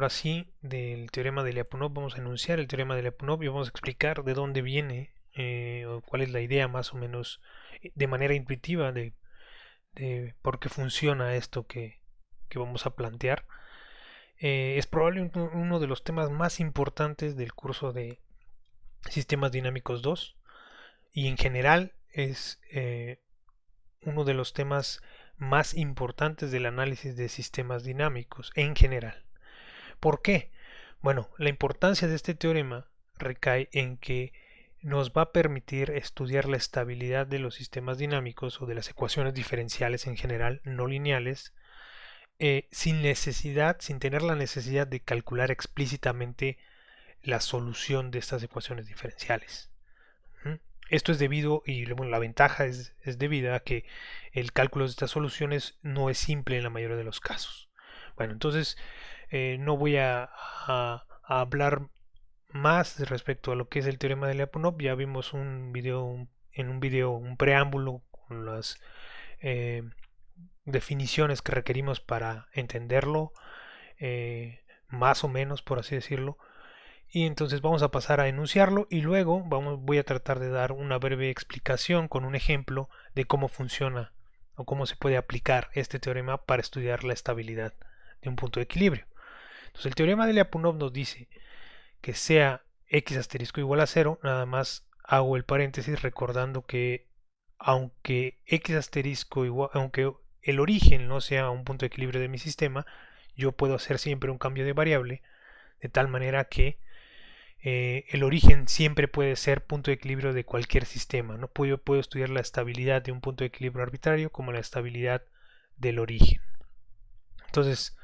ahora sí del teorema de Lyapunov. Vamos a enunciar el teorema de Lyapunov y vamos a explicar de dónde viene o cuál es la idea más o menos de manera intuitiva de por qué funciona esto que vamos a plantear. Es probablemente uno de los temas más importantes del curso de Sistemas Dinámicos 2 y en general es uno de los temas más importantes del análisis de sistemas dinámicos en general. ¿Por qué? Bueno, la importancia de este teorema recae en que nos va a permitir estudiar la estabilidad de los sistemas dinámicos o de las ecuaciones diferenciales en general no lineales sin tener la necesidad de calcular explícitamente la solución de estas ecuaciones diferenciales. Esto es debido, y bueno, la ventaja es debida a que el cálculo de estas soluciones no es simple en la mayoría de los casos. Bueno, entonces no voy a hablar más respecto a lo que es el teorema de Lyapunov. Ya vimos un video, un preámbulo con las definiciones que requerimos para entenderlo, más o menos, por así decirlo. Y entonces vamos a pasar a enunciarlo y luego voy a tratar de dar una breve explicación con un ejemplo de cómo funciona o cómo se puede aplicar este teorema para estudiar la estabilidad de un punto de equilibrio. Entonces el teorema de Lyapunov nos dice que sea x asterisco igual a 0, nada más hago el paréntesis recordando que aunque x asterisco igual, aunque el origen no sea un punto de equilibrio de mi sistema, yo puedo hacer siempre un cambio de variable de tal manera que el origen siempre puede ser punto de equilibrio de cualquier sistema. ¿No? Puedo estudiar la estabilidad de un punto de equilibrio arbitrario como la estabilidad del origen. Entonces,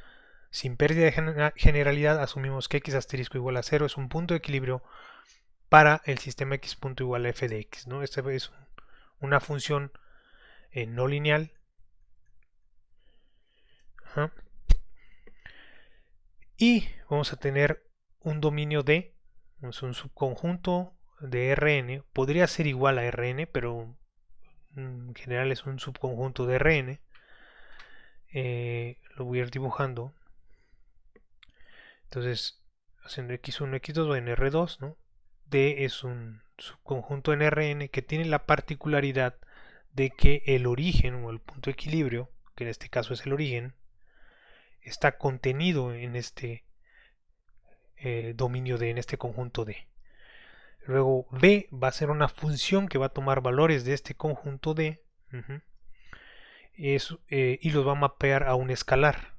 sin pérdida de generalidad, asumimos que x asterisco igual a 0 es un punto de equilibrio para el sistema x punto igual a f de x. ¿no? Esta es una función no lineal. Ajá. Y vamos a tener un dominio D, es un subconjunto de Rn, podría ser igual a Rn, pero en general es un subconjunto de Rn. Lo voy a ir dibujando. Entonces, haciendo x1, x2 va en R2, ¿no? D es un subconjunto en Rn que tiene la particularidad de que el origen o el punto de equilibrio, que en este caso es el origen, está contenido en este dominio D, en este conjunto D. Luego B va a ser una función que va a tomar valores de este conjunto D y los va a mapear a un escalar.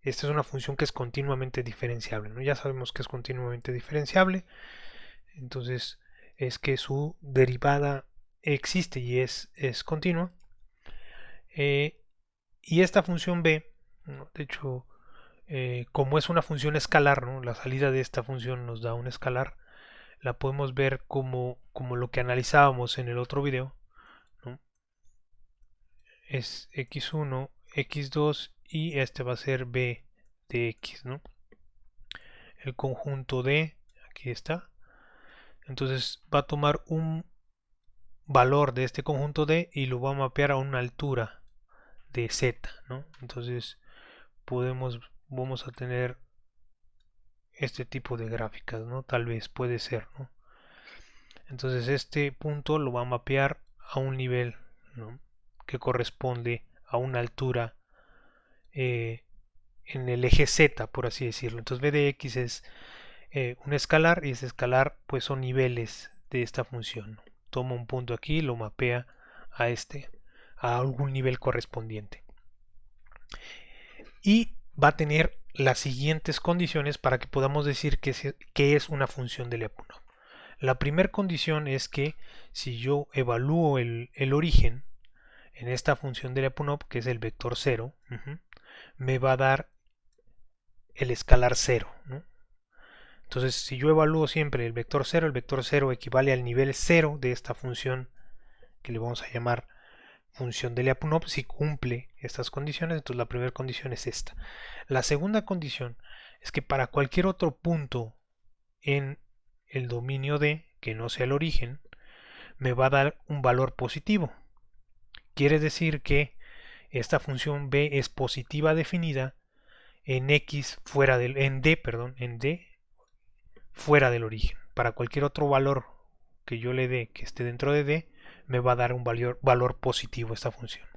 Esta es una función que es continuamente diferenciable, ¿no? Ya sabemos que es continuamente diferenciable, entonces es que su derivada existe y es continua. Y esta función B, ¿no? De hecho, como es una función escalar, ¿no? La salida de esta función nos da un escalar, la podemos ver como lo que analizábamos en el otro video, ¿no? Es x1, x2 y este va a ser b de x, ¿no? El conjunto de, aquí está, entonces va a tomar un valor de este conjunto D y lo va a mapear a una altura de z, ¿no? Entonces vamos a tener este tipo de gráficas, ¿no? Tal vez puede ser, ¿no? Entonces este punto lo va a mapear a un nivel, ¿no? Que corresponde a una altura en el eje z, por así decirlo. Entonces b de x es un escalar y ese escalar pues son niveles de esta función. Toma un punto aquí y lo mapea a algún nivel correspondiente. Y va a tener las siguientes condiciones para que podamos decir que es una función de Lyapunov. La primera condición es que si yo evalúo el origen en esta función de Lyapunov, que es el vector 0, me va a dar el escalar 0, ¿no? Entonces, si yo evalúo siempre el vector 0 equivale al nivel 0 de esta función que le vamos a llamar función de Lyapunov. Si cumple estas condiciones, entonces la primera condición es esta. La segunda condición es que para cualquier otro punto en el dominio D, que no sea el origen, me va a dar un valor positivo. Quiere decir que esta función B es positiva definida en X fuera del, en D, perdón, en D fuera del origen. Para cualquier otro valor que yo le dé que esté dentro de D, me va a dar un valor positivo esta función.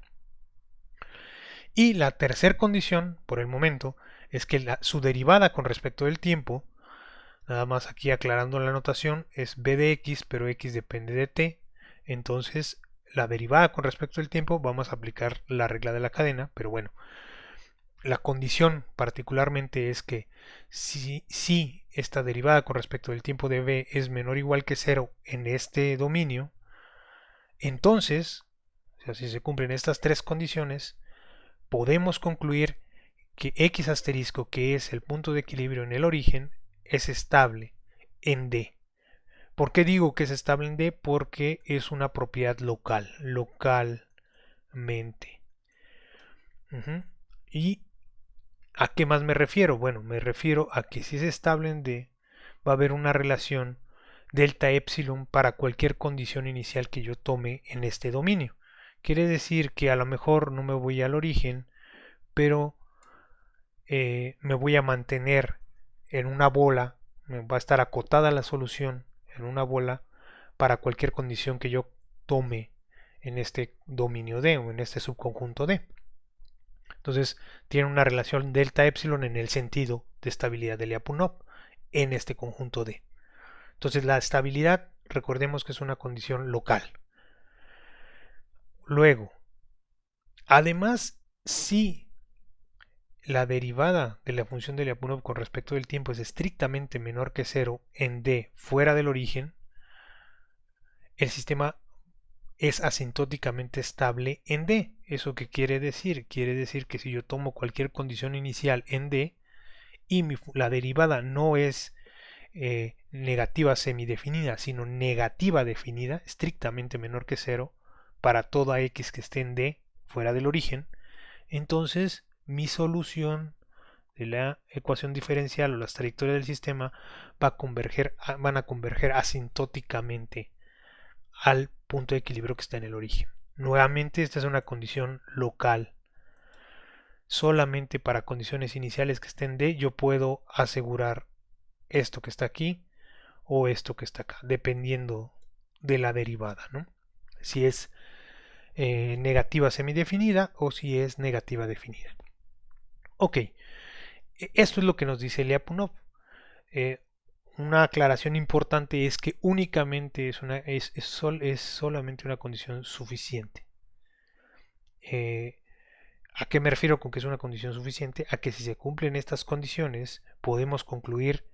Y la tercera condición, por el momento, es que su derivada con respecto del tiempo, nada más aquí aclarando la notación, es b de x, pero x depende de t. Entonces, la derivada con respecto al tiempo, vamos a aplicar la regla de la cadena, pero bueno, la condición particularmente es que si esta derivada con respecto del tiempo de b es menor o igual que 0 en este dominio, entonces, o sea, si se cumplen estas tres condiciones, podemos concluir que x asterisco, que es el punto de equilibrio en el origen, es estable en D. ¿Por qué digo que es estable en D? Porque es una propiedad local, localmente. ¿Y a qué más me refiero? Bueno, me refiero a que si es estable en D, va a haber una relación delta epsilon para cualquier condición inicial que yo tome en este dominio. Quiere decir que a lo mejor no me voy al origen, pero me voy a mantener en una bola, me va a estar acotada la solución en una bola para cualquier condición que yo tome en este dominio D o en este subconjunto D. Entonces tiene una relación delta epsilon en el sentido de estabilidad de Lyapunov en este conjunto D. Entonces la estabilidad, recordemos que es una condición local. Luego, además, si la derivada de la función de Lyapunov con respecto del tiempo es estrictamente menor que 0 en D fuera del origen, el sistema es asintóticamente estable en D. ¿Eso qué quiere decir? Quiere decir que si yo tomo cualquier condición inicial en D y la derivada no es negativa semidefinida, sino negativa definida, estrictamente menor que 0, para toda x que esté en D fuera del origen, entonces mi solución de la ecuación diferencial o las trayectorias del sistema van a converger asintóticamente al punto de equilibrio que está en el origen. Nuevamente, esta es una condición local. Solamente para condiciones iniciales que estén D, yo puedo asegurar esto que está aquí o esto que está acá, dependiendo de la derivada, ¿no? Si es negativa semidefinida o si es negativa definida. Ok, esto es lo que nos dice Lyapunov. Una aclaración importante es que únicamente es solamente una condición suficiente. ¿A qué me refiero con que es una condición suficiente? A que si se cumplen estas condiciones podemos concluir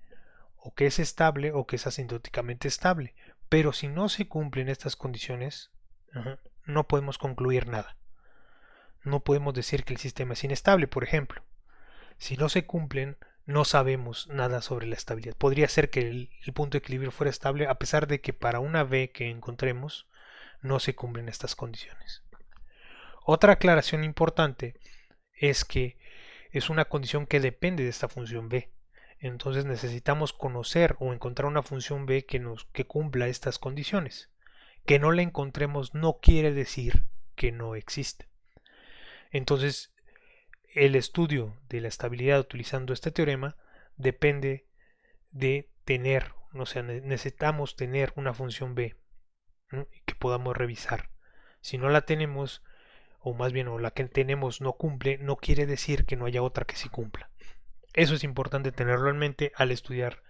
o que es estable o que es asintóticamente estable. Pero si no se cumplen estas condiciones, no podemos concluir nada. No podemos decir que el sistema es inestable, por ejemplo. Si no se cumplen, no sabemos nada sobre la estabilidad. Podría ser que el punto de equilibrio fuera estable a pesar de que para una V que encontremos no se cumplen estas condiciones. Otra aclaración importante es que es una condición que depende de esta función B. Entonces necesitamos conocer o encontrar una función B que cumpla estas condiciones. Que no la encontremos no quiere decir que no existe. Entonces, el estudio de la estabilidad utilizando este teorema depende de tener, o sea, necesitamos tener una función B, ¿no?, que podamos revisar. Si no la tenemos, o más bien o la que tenemos no cumple, no quiere decir que no haya otra que sí cumpla. Eso es importante tenerlo en mente al estudiar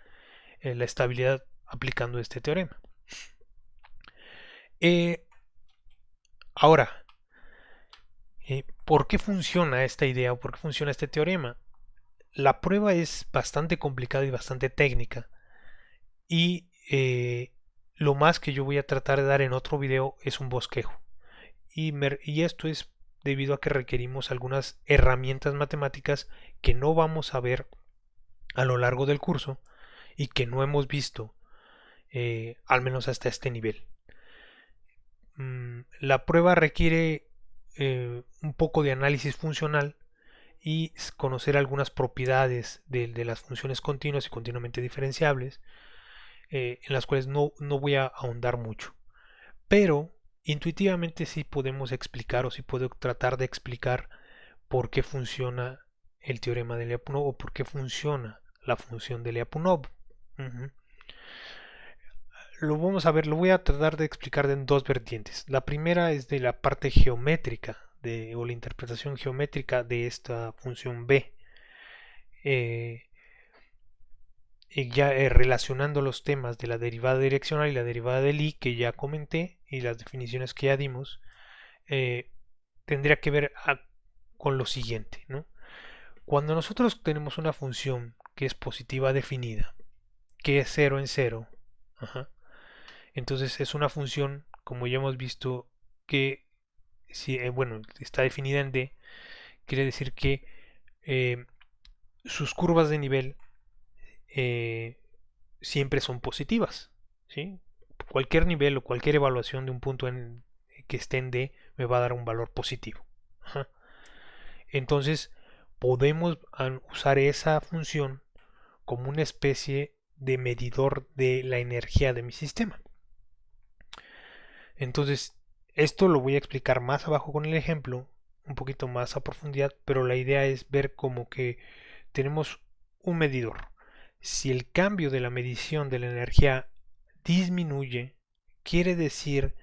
la estabilidad aplicando este teorema. Ahora, ¿por qué funciona esta idea o por qué funciona este teorema? La prueba es bastante complicada y bastante técnica, y lo más que yo voy a tratar de dar en otro video es un bosquejo, y esto es debido a que requerimos algunas herramientas matemáticas que no vamos a ver a lo largo del curso y que no hemos visto al menos hasta este nivel. La prueba requiere un poco de análisis funcional y conocer algunas propiedades de las funciones continuas y continuamente diferenciables, en las cuales no voy a ahondar mucho. Pero intuitivamente sí podemos explicar o sí puedo tratar de explicar por qué funciona el teorema de Lyapunov o por qué funciona la función de Lyapunov. Lo vamos a ver, lo voy a tratar de explicar en dos vertientes. La primera es de la parte geométrica o la interpretación geométrica de esta función b. Ya relacionando los temas de la derivada direccional y la derivada del i que ya comenté y las definiciones que ya dimos, tendría que ver con lo siguiente, ¿no? Cuando nosotros tenemos una función que es positiva definida, que es 0 en 0, entonces es una función, como ya hemos visto, que si, bueno, está definida en D, quiere decir que sus curvas de nivel siempre son positivas, ¿sí? Cualquier nivel o cualquier evaluación de un punto que esté en D me va a dar un valor positivo. Entonces podemos usar esa función como una especie de medidor de la energía de mi sistema. Entonces, esto lo voy a explicar más abajo con el ejemplo, un poquito más a profundidad, pero la idea es ver como que tenemos un medidor. Si el cambio de la medición de la energía disminuye, quiere decir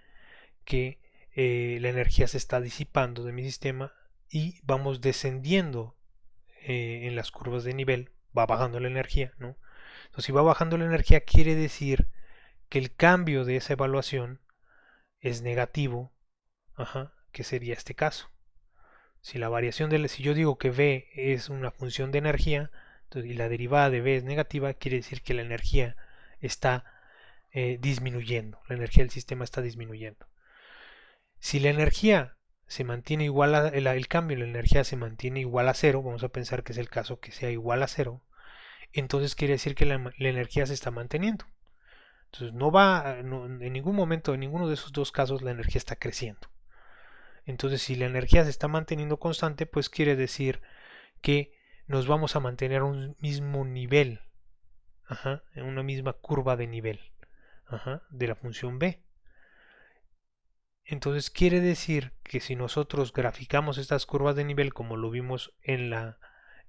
que la energía se está disipando de mi sistema y vamos descendiendo en las curvas de nivel, va bajando la energía, ¿no? Entonces, si va bajando la energía, quiere decir que el cambio de esa evaluación es negativo, que sería este caso. Si la variación si yo digo que V es una función de energía y la derivada de V es negativa, quiere decir que la energía está disminuyendo, la energía del sistema está disminuyendo. Si la energía se mantiene igual a el cambio de la energía se mantiene igual a cero, vamos a pensar que es el caso que sea igual a cero, entonces quiere decir que la energía se está manteniendo. Entonces en ningún momento, en ninguno de esos dos casos la energía está creciendo. Entonces si la energía se está manteniendo constante, pues quiere decir que nos vamos a mantener a un mismo nivel, en una misma curva de nivel de la función b. Entonces quiere decir que si nosotros graficamos estas curvas de nivel como lo vimos en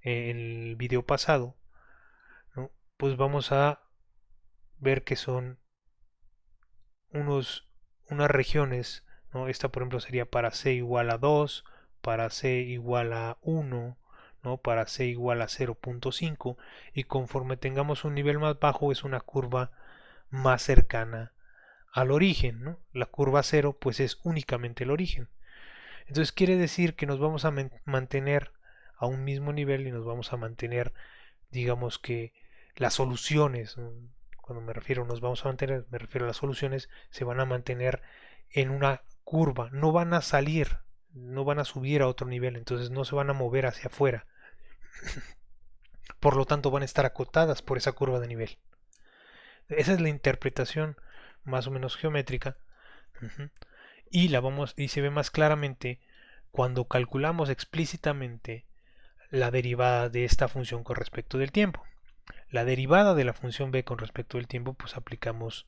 el video pasado, ¿no? Pues vamos a ver que son unas regiones, ¿no? Esta por ejemplo sería para c igual a 2, para c igual a 1, ¿no? Para c igual a 0.5 y conforme tengamos un nivel más bajo es una curva más cercana al origen, ¿no? La curva 0 pues es únicamente el origen. Entonces quiere decir que nos vamos a mantener a un mismo nivel y nos vamos a mantener, digamos que las soluciones, ¿no? Cuando me refiero nos vamos a mantener, me refiero a las soluciones, se van a mantener en una curva, no van a salir, no van a subir a otro nivel, entonces no se van a mover hacia afuera. Por lo tanto van a estar acotadas por esa curva de nivel. Esa es la interpretación más o menos geométrica. Y se ve más claramente cuando calculamos explícitamente la derivada de esta función con respecto del tiempo. La derivada de la función b con respecto del tiempo, pues aplicamos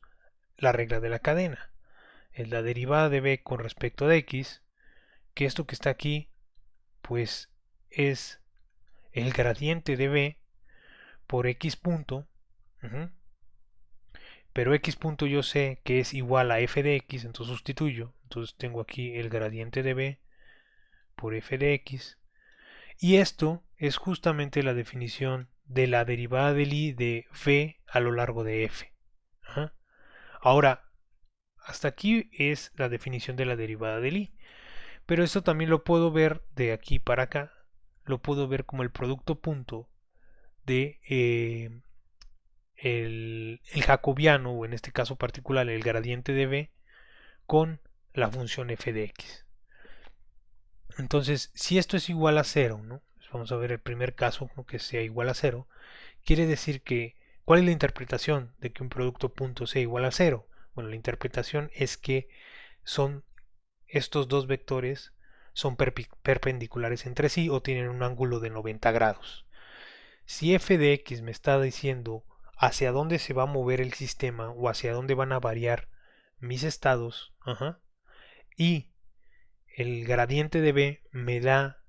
la regla de la cadena. Es la derivada de b con respecto de x, que esto que está aquí, pues es el gradiente de b por x punto, pero x punto yo sé que es igual a f de x, entonces sustituyo, entonces tengo aquí el gradiente de b por f de x, y esto es justamente la definición de la derivada del i de v a lo largo de f. Ahora, hasta aquí es la definición de la derivada del i, pero esto también lo puedo ver de aquí para acá, lo puedo ver como el producto punto de el jacobiano, o en este caso particular el gradiente de b, con la función f de x. Entonces, si esto es igual a 0, ¿no? Vamos a ver el primer caso, ¿no? Que sea igual a 0, quiere decir que, ¿cuál es la interpretación de que un producto punto sea igual a 0? Bueno, la interpretación es que son estos dos vectores son perpendiculares entre sí o tienen un ángulo de 90 grados. Si f de x me está diciendo hacia dónde se va a mover el sistema o hacia dónde van a variar mis estados, y el gradiente de b me da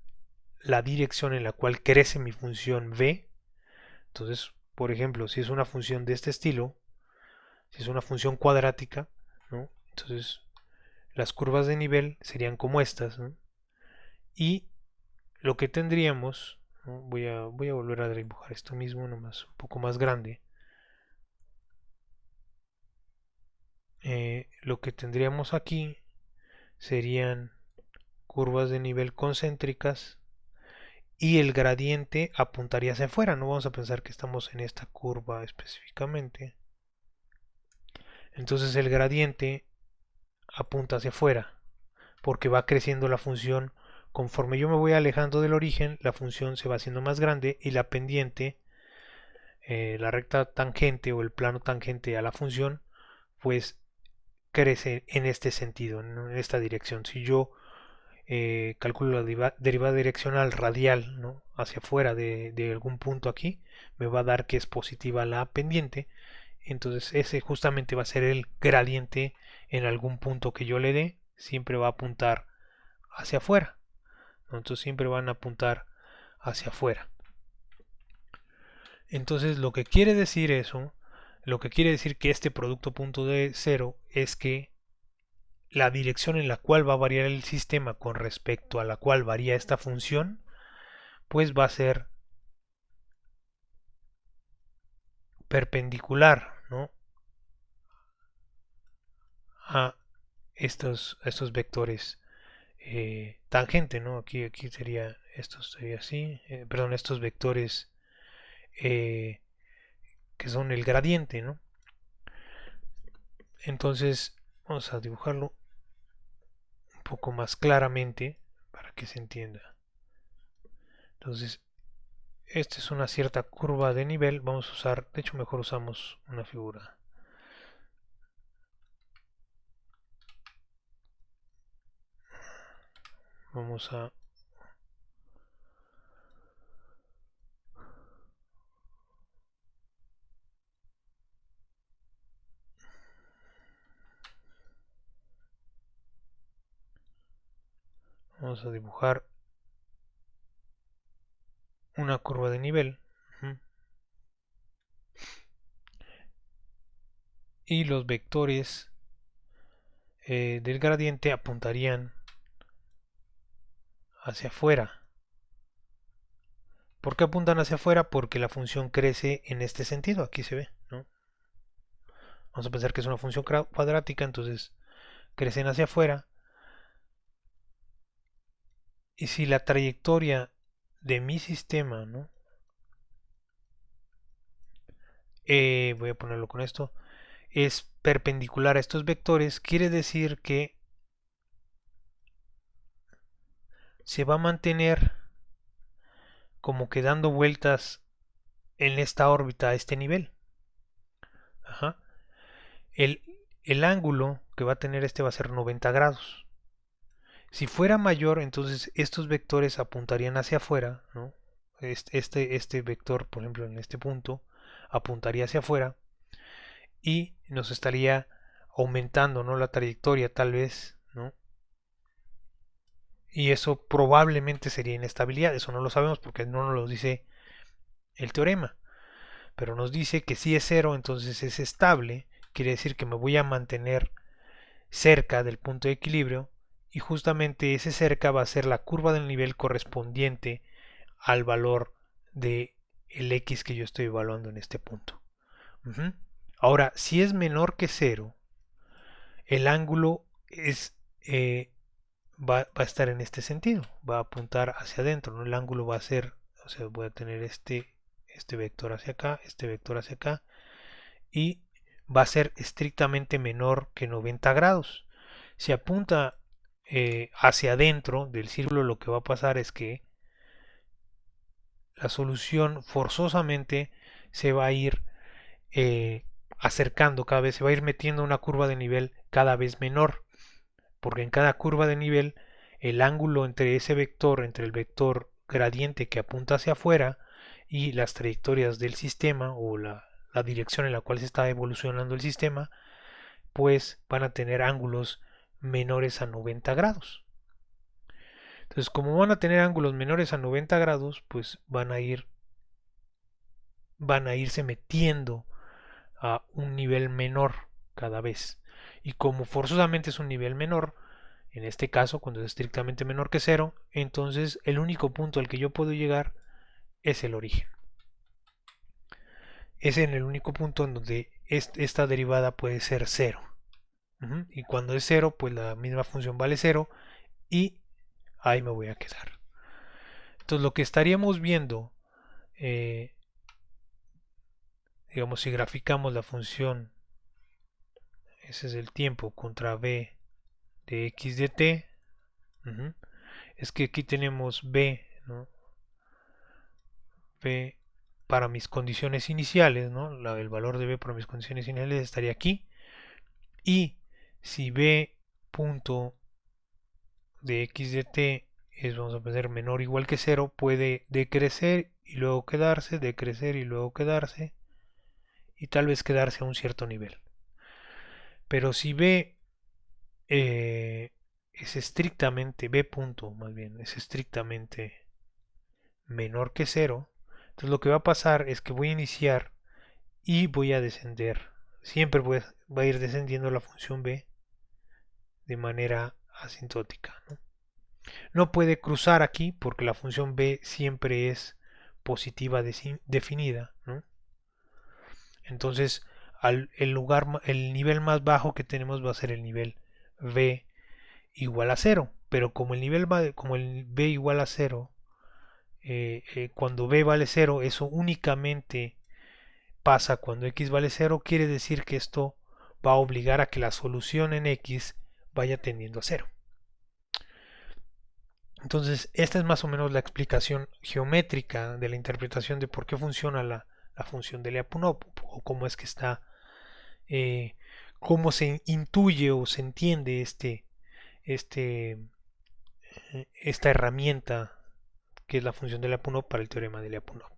la dirección en la cual crece mi función v. Entonces, por ejemplo, si es una función de este estilo, si es una función cuadrática, ¿no? Entonces las curvas de nivel serían como estas, ¿no? Y lo que tendríamos, ¿no? Voy a volver a dibujar esto mismo, nomás un poco más grande. Lo que tendríamos aquí serían curvas de nivel concéntricas y el gradiente apuntaría hacia afuera. No vamos a pensar que estamos en esta curva específicamente. Entonces el gradiente apunta hacia afuera porque va creciendo la función. Conforme yo me voy alejando del origen, la función se va haciendo más grande y la pendiente, la recta tangente o el plano tangente a la función, pues crece en este sentido, ¿no? En esta dirección. Si yo calculo la derivada direccional radial, ¿no? Hacia afuera de algún punto aquí, me va a dar que es positiva la pendiente. Entonces ese justamente va a ser el gradiente en algún punto que yo le dé. Siempre va a apuntar hacia afuera, ¿no? Entonces siempre van a apuntar hacia afuera. Entonces lo que quiere decir eso, lo que quiere decir que este producto punto de cero es que la dirección en la cual va a variar el sistema con respecto a la cual varía esta función, pues va a ser perpendicular, ¿no? A estos vectores tangente, ¿no? Aquí sería, esto sería así, perdón, estos vectores eh, que son el gradiente, ¿no? Entonces vamos a dibujarlo un poco más claramente para que se entienda. Entonces, esta es una cierta curva de nivel. Vamos a usar, de hecho mejor usamos una figura. Vamos a dibujar una curva de nivel. Y los vectores del gradiente apuntarían hacia afuera. ¿Por qué apuntan hacia afuera? Porque la función crece en este sentido. Aquí se ve, ¿no? Vamos a pensar que es una función cuadrática, entonces crecen hacia afuera. Y si la trayectoria de mi sistema, ¿no? Voy a ponerlo con esto, es perpendicular a estos vectores, quiere decir que se va a mantener como que dando vueltas en esta órbita a este nivel. Ajá. El, el ángulo que va a tener este va a ser 90 grados. Si fuera mayor, entonces estos vectores apuntarían hacia afuera, ¿no? Este vector, por ejemplo, en este punto, apuntaría hacia afuera y nos estaría aumentando, ¿no? La trayectoria tal vez, ¿no? Y eso probablemente sería inestabilidad. Eso no lo sabemos porque no nos lo dice el teorema. Pero nos dice que si es cero, entonces es estable. Quiere decir que me voy a mantener cerca del punto de equilibrio. Y justamente ese cerca va a ser la curva del nivel correspondiente al valor de el x que yo estoy evaluando en este punto. Ahora, si es menor que cero, el ángulo va a estar en este sentido, va a apuntar hacia adentro, ¿no? El ángulo va a ser, o sea, voy a tener este vector hacia acá, este vector hacia acá, y va a ser estrictamente menor que 90 grados. Si apunta hacia adentro del círculo, lo que va a pasar es que la solución forzosamente se va a ir acercando cada vez, se va a ir metiendo una curva de nivel cada vez menor, porque en cada curva de nivel el ángulo entre ese vector, entre el vector gradiente que apunta hacia afuera y las trayectorias del sistema o la dirección en la cual se está evolucionando el sistema, pues van a tener ángulos menores a 90 grados. Entonces, como van a tener ángulos menores a 90 grados, pues van a irse metiendo a un nivel menor cada vez. Y como forzosamente es un nivel menor, en este caso, cuando es estrictamente menor que cero, entonces el único punto al que yo puedo llegar es el origen. Es en el único punto en donde esta derivada puede ser cero. Y cuando es cero, pues la misma función vale cero y ahí me voy a quedar. Entonces lo que estaríamos viendo, eh, digamos, si graficamos la función, ese es el tiempo contra b de x de t, es que aquí tenemos b, ¿no? B para mis condiciones iniciales, ¿no? El valor de b para mis condiciones iniciales estaría aquí. Y si b punto de x de t es, vamos a poner, menor o igual que cero, puede decrecer y luego quedarse, decrecer y luego quedarse, y tal vez quedarse a un cierto nivel. Pero si b es estrictamente, b punto más bien, es estrictamente menor que cero, entonces lo que va a pasar es que voy a iniciar y voy a descender. Siempre va a ir descendiendo la función b de manera asintótica, ¿no? No puede cruzar aquí porque la función b siempre es positiva definida, ¿no? Entonces, el nivel más bajo que tenemos va a ser el nivel b igual a cero. Pero como como el b igual a cero, cuando b vale cero, eso únicamente pasa cuando x vale cero, quiere decir que esto va a obligar a que la solución en x vaya tendiendo a cero. Entonces, esta es más o menos la explicación geométrica de la interpretación de por qué funciona la función de Lyapunov o cómo es que está, eh, cómo se intuye o se entiende este, esta herramienta que es la función de Lyapunov para el teorema de Lyapunov.